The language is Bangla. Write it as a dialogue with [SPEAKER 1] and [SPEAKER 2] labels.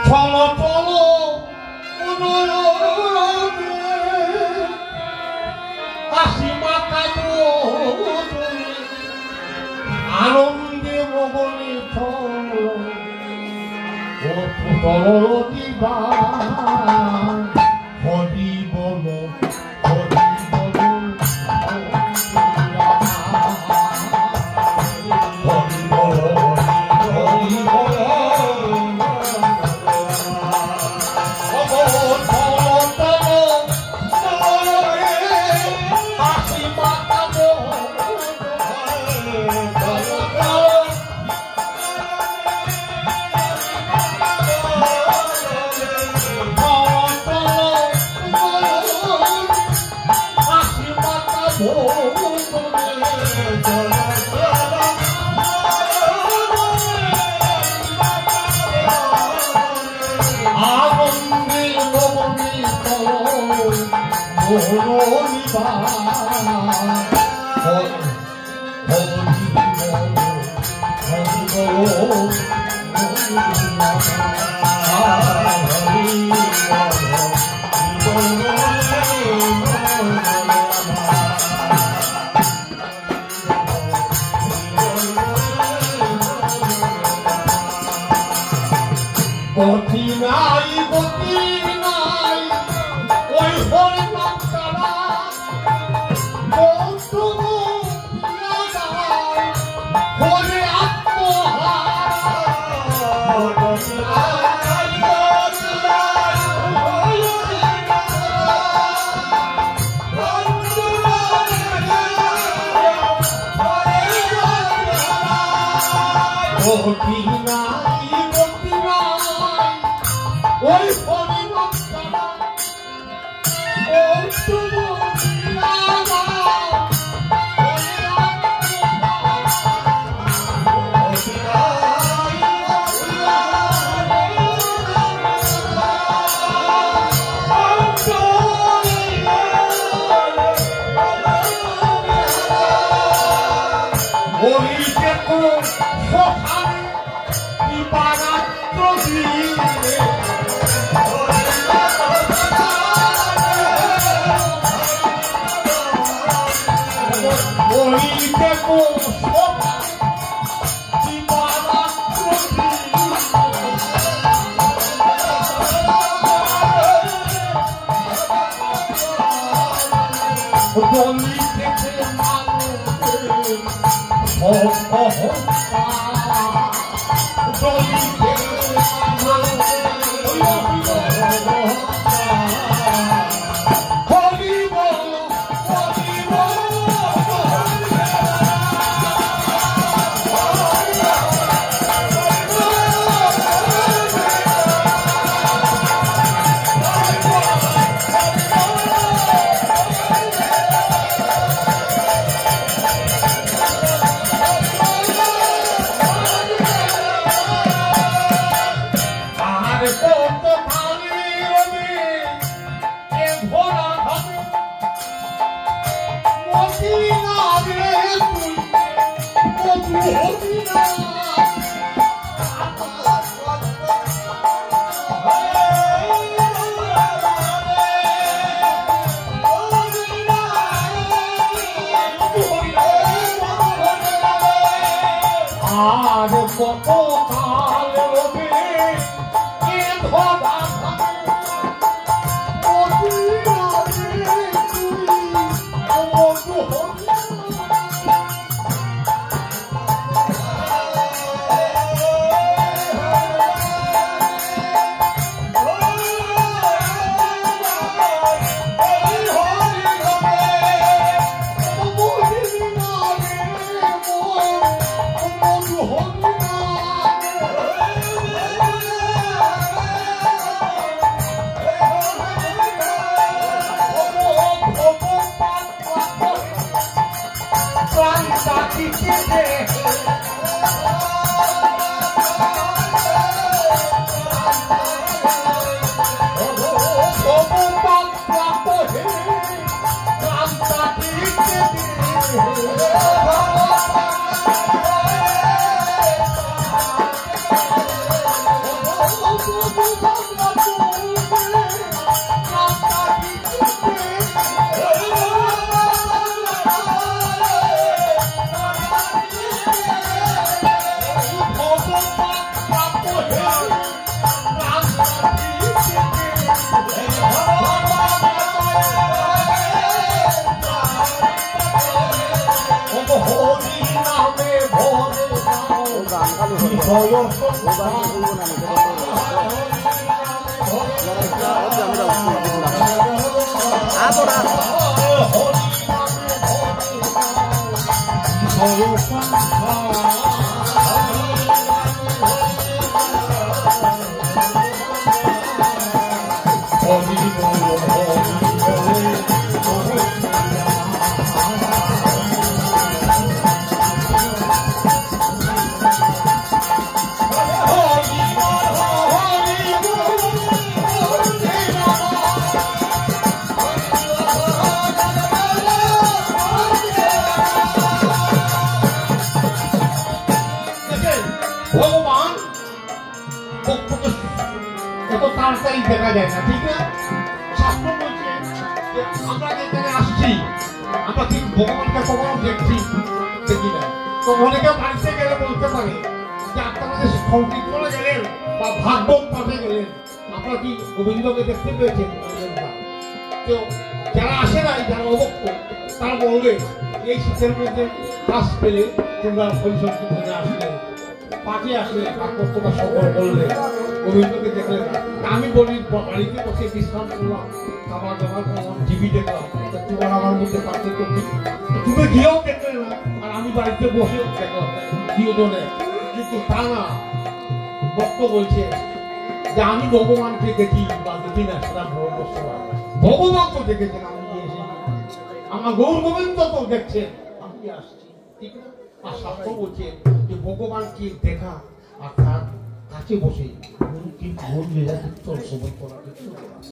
[SPEAKER 1] চলো চলো হাসি মাখাবো আনন্দে মগনে চলো ও পুতল দিবা হরি বলো হরি বলো হরি বলো হরি বলো ভগবান এত তাড়াতাড়ি দেখা যায় না, ঠিক না? শাস্ত্র বলছে যে আমরা যেখানে আসছি আমরা ঠিক ভগবানকে কখনো দেখছি দেখি না। তো অনেকে বাড়িতে গেলে বলতে পারে যে আপনাদের সংকীর্তনে গেলেন বা ভাগবত পাঠে গেলেন, আপনারা কি গোবিন্দকে দেখতে পেয়েছেন? তো যারা আসে নাই, যারা অবক্ত, তারা বলবে এই শীতের মধ্যে কাজ পেলে তোমরা হরিসংকীর্তনে আসলে, পাঠে আসলে, ভাগবতটা সফল করলে, গোবিন্দকে দেখলে না। আমি বলি বাড়িতে বসে বিশ্রাম করলাম, খাবার দাবার করলাম, টিভি দেখলাম, তোমার আমার মধ্যে পার্থক্য কি? তুমি গিয়েও দেখলে না আর আমি বাড়িতে বসেও দেখলাম দুজনে, কিন্তু তা না। ভক্ত বলছে যে আমি ভগবানকে দেখি বা দেখি না, সেটা ভগবান তো দেখেছেন, আমি গিয়েছি, আমার গৌর গোবিন্দ তো দেখছেন, আমি আসছি, ঠিক না? আর শাস্ত্র বলছে যে ভগবানকে দেখা আর তার কাছে বসে গুরুকে ঘুর মেজাজ সময় করা